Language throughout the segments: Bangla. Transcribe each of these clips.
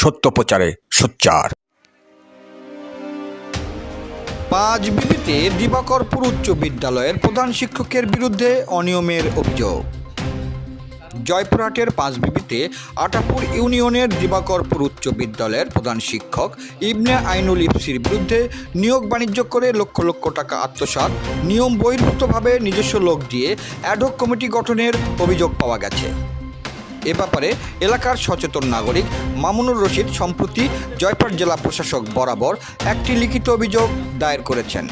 সত্য প্রচারে সোচ্চার। ৫ বিবিতে দিবাকরপুর উচ্চ বিদ্যালয়ের প্রধান শিক্ষকের বিরুদ্ধে অনিয়মের অভিযোগ। জয়পুরহাটের ৫ বিবিতে আটাপুর ইউনিয়নের দিবাকরপুর উচ্চ বিদ্যালয়ের প্রধান শিক্ষক ইবনে আইনুল ইফসির বিরুদ্ধে নিয়োগ বাণিজ্য করে লক্ষ লক্ষ টাকা আত্মসাৎ, নিয়ম বহির্ভূতভাবে নিজস্ব লোক দিয়ে অ্যাডহক কমিটি গঠনের অভিযোগ পাওয়া গেছে। এ ব্যাপারে এলাকার সচেতন নাগরিক মামুনুর রশিদ সম্প্রতি জয়পুরহাট জেলা প্রশাসক বরাবর একটি লিখিত অভিযোগ দায়ের করেছেন।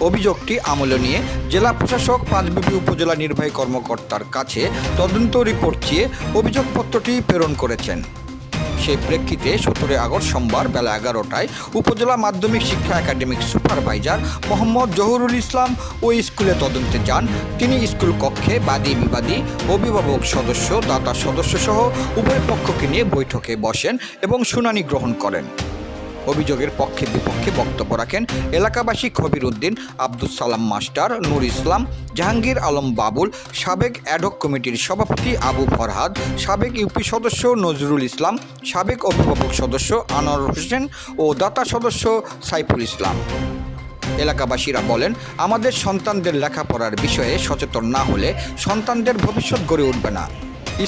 অভিযোগটি আমলে নিয়ে জেলা প্রশাসক ৫ বিবি উপজেলা নির্বাহী কর্মকর্তার কাছে তদন্ত রিপোর্ট চেয়ে অভিযোগপত্রটি প্রেরণ করেছেন। সেই প্রেক্ষিতে ১৭ আগস্ট সোমবার বেলা ১১টায় উপজেলা মাধ্যমিক শিক্ষা একাডেমিক সুপারভাইজার মোহাম্মদ জহুরুল ইসলাম ওই স্কুলে তদন্তে যান। তিনি স্কুল কক্ষে বাদী বিবাদী, অভিভাবক সদস্য, দাতা সদস্যসহ উভয় পক্ষকে নিয়ে বৈঠকে বসেন এবং শুনানি গ্রহণ করেন। অভিযোগের পক্ষে বিপক্ষে বক্তব্য রাখেন এলাকাবাসী কবির উদ্দিন, আব্দুল সালাম মাস্টার, নূর ইসলাম, জাহাঙ্গীর আলম বাবুল, সাবেক অ্যাডহক কমিটির সভাপতি আবু ফরহাদ, সাবেক ইউপি সদস্য নজরুল ইসলাম, সাবেক অভিভাবক সদস্য আনোয়ার হোসেন ও দাতা সদস্য সাইফুল ইসলাম। এলাকাবাসীরা বলেন, আমাদের সন্তানদের লেখাপড়ার বিষয়ে সচেতন না হলে সন্তানদের ভবিষ্যৎ গড়ে উঠবে না,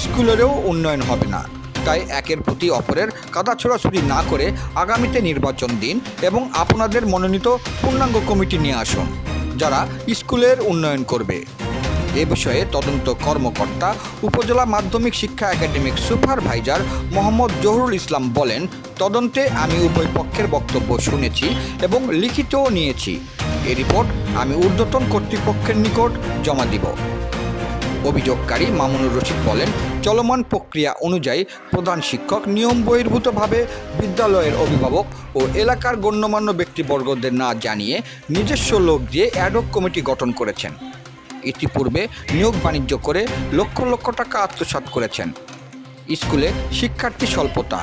স্কুলেরও উন্নয়ন হবে না। তাই একের প্রতি অপরের কাদা ছোড়াছুড়ি না করে আগামীতে নির্বাচন দিন এবং আপনাদের মনোনীত পূর্ণাঙ্গ কমিটি নিয়ে আসুন, যারা স্কুলের উন্নয়ন করবে। এ বিষয়ে তদন্ত কর্মকর্তা উপজেলা মাধ্যমিক শিক্ষা একাডেমিক সুপারভাইজার মোহাম্মদ জহুরুল ইসলাম বলেন, তদন্তে আমি উভয় পক্ষের বক্তব্য শুনেছি এবং লিখিতও নিয়েছি। এই রিপোর্ট আমি ঊর্ধ্বতন কর্তৃপক্ষের নিকট জমা দিব। অভিযোগকারী মামুনুর রশিদ বলেন, চলমান প্রক্রিয়া অনুযায়ী প্রধান শিক্ষক নিয়ম বহির্ভূতভাবে বিদ্যালয়ের অভিভাবক ও এলাকার গণ্যমান্য ব্যক্তিবর্গদের না জানিয়ে নিজস্ব লোক দিয়ে অ্যাডহক কমিটি গঠন করেছেন। ইতিপূর্বে নিয়োগ বাণিজ্য করে লক্ষ লক্ষ টাকা আত্মসাৎ করেছেন। স্কুলে শিক্ষার্থী স্বল্পতা,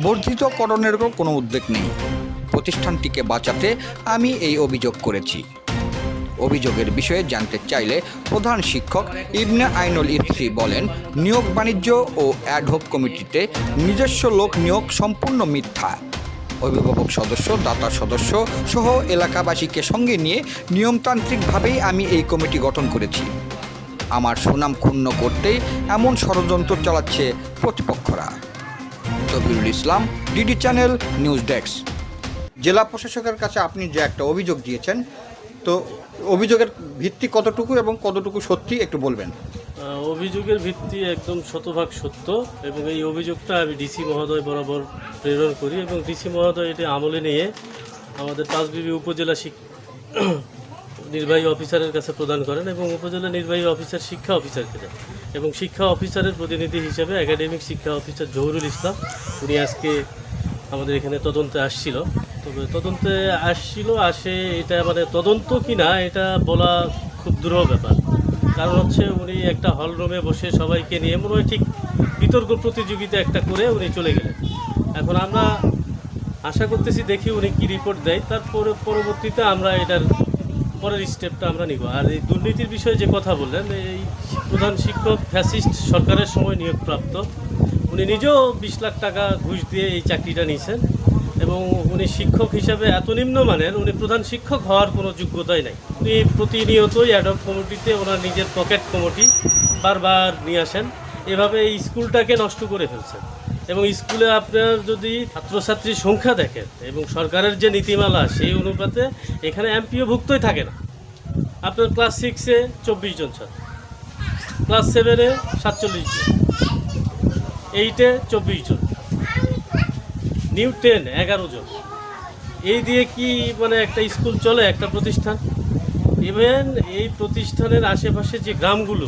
বর্ধিতকরণেরও কোনো উদ্যোগ নেই। প্রতিষ্ঠানটিকে বাঁচাতে আমি এই অভিযোগ করেছি। অভিযোগের বিষয়ে জানতে চাইলে প্রধান শিক্ষক ইবনে আইনুল ইফসি বলেন, নিয়োগ বাণিজ্য ও অ্যাডহক কমিটিতে নিজস্ব লোক নিয়োগ সম্পূর্ণ মিথ্যা। অভিভাবক সদস্য, দাতা সদস্য সহ এলাকাবাসীকে সঙ্গে নিয়ে নিয়মতান্ত্রিকভাবেই আমি এই কমিটি গঠন করেছি। আমার সুনাম ক্ষুণ্ণ করতেই এমন ষড়যন্ত্র চালাচ্ছে প্রতিপক্ষরা। কবিরুল ইসলাম, ডিডি চ্যানেল, নিউজ ডেস্ক। জেলা প্রশাসকের কাছে আপনি যে একটা অভিযোগ দিয়েছেন, তো অভিযোগের ভিত্তি কতটুকু এবং কতটুকু সত্যি একটু বলবেন? অভিযোগের ভিত্তি একদম শতভাগ সত্য এবং এই অভিযোগটা আমি ডিসি মহোদয় বরাবর প্রেরণ করি এবং ডিসি মহোদয় এটি আমলে নিয়ে আমাদের ৫ বিবি উপজেলা নির্বাহী অফিসারের কাছে প্রদান করেন এবং উপজেলা নির্বাহী অফিসার শিক্ষা অফিসারকে দেন এবং শিক্ষা অফিসারের প্রতিনিধি হিসেবে একাডেমিক শিক্ষা অফিসার জহুরুল ইসলাম, উনি আজকে আমাদের এখানে তদন্তে আসছিল। তবে তদন্তে আসে এটা মানে তদন্ত কি না এটা বলা খুব দুরূহ ব্যাপার। কারণ হচ্ছে উনি একটা হল রুমে বসে সবাইকে নিয়ে মনে হয় ঠিক বিতর্ক প্রতিযোগিতা একটা করে উনি চলে গেলেন। এখন আমরা আশা করতেছি দেখি উনি কী রিপোর্ট দেয়, তারপরে পরবর্তীতে আমরা এটার পরের স্টেপটা আমরা নিব। আর এই দুর্নীতির বিষয়ে যে কথা বললেন, এই প্রধান শিক্ষক ফ্যাসিস্ট সরকারের সময় নিয়োগপ্রাপ্ত, উনি নিজেও ২০ লাখ টাকা ঘুষ দিয়ে এই চাকরিটা নিয়েছেন এবং উনি শিক্ষক হিসাবে এত নিম্নমানের, উনি প্রধান শিক্ষক হওয়ার কোনো যোগ্যতাই নাই। উনি প্রতিনিয়তই অ্যাডহক কমিটিতে ওনার নিজের পকেট কমিটি বারবার নিয়ে আসেন, এভাবে এই স্কুলটাকে নষ্ট করে ফেলছেন। এবং স্কুলে আপনার যদি ছাত্রছাত্রীর সংখ্যা দেখেন এবং সরকারের যে নীতিমালা সেই অনুপাতে এখানে এমপিওভুক্তই থাকে না। আপনার ক্লাস 6-এ 24 জন ছাত্র, ক্লাস 7-এ 47 জন, 8-এ 24 জন, নিউ 10 11 জন। এই দিয়ে কি মানে একটা স্কুল চলে, একটা প্রতিষ্ঠান? ইভেন এই প্রতিষ্ঠানের আশেপাশে যে গ্রামগুলো,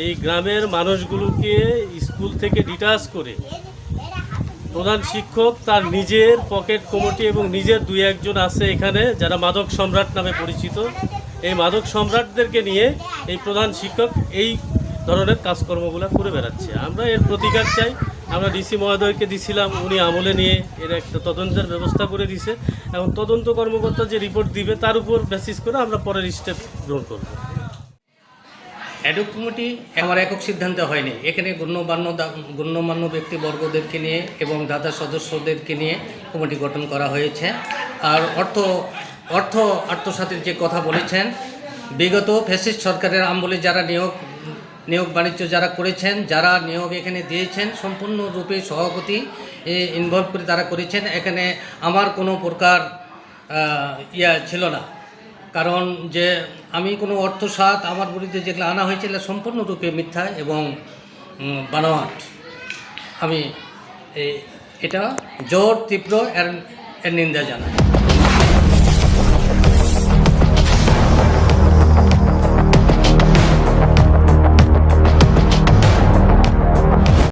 এই গ্রামের মানুষগুলোকে স্কুল থেকে ডিটাচ করে প্রধান শিক্ষক তার নিজের পকেট কমিটি এবং নিজের 2-1 জন আছে এখানে যারা মাদক সম্রাট নামে পরিচিত, এই মাদক সম্রাটদেরকে নিয়ে এই প্রধান শিক্ষক এই ধরনের কাজকর্মগুলো করে বেড়াচ্ছে। আমরা এর প্রতিকার চাই। আমরা ডিসি মহোদয়কে দিছিলাম, উনি আমলে নিয়ে এর একটা তদন্তের ব্যবস্থা করে দিছে এবং তদন্ত কর্মকর্তা যে রিপোর্ট দিবে তার উপর বেসিস করে আমরা পরের স্টেপ গ্রহণ করব। অ্যাডহক কমিটি আমার একক সিদ্ধান্ত হয়নি। এখানে গণ্যমান্য ব্যক্তিবর্গদেরকে নিয়ে এবং দাদা সদস্যদেরকে নিয়ে কমিটি গঠন করা হয়েছে। আর অর্থ আত্মসাতের যে কথা বলেছেন, বিগত ফ্যাসিস্ট সরকারের আমলে যারা নিয়োগ বাণিজ্য যারা করেছেন, যারা নিয়োগ এখানে দিয়েছেন, সম্পূর্ণরূপে সভাপতি ইনভলভ করে তারা করেছেন। এখানে আমার কোনো প্রকার ছিল না, কারণ যে আমি কোনো অর্থসাৎ আমার বিরুদ্ধে যেগুলো আনা হয়েছিল সম্পূর্ণরূপে মিথ্যা এবং বানোয়াট। আমি এটা জোর তীব্র এর নিন্দা জানাই।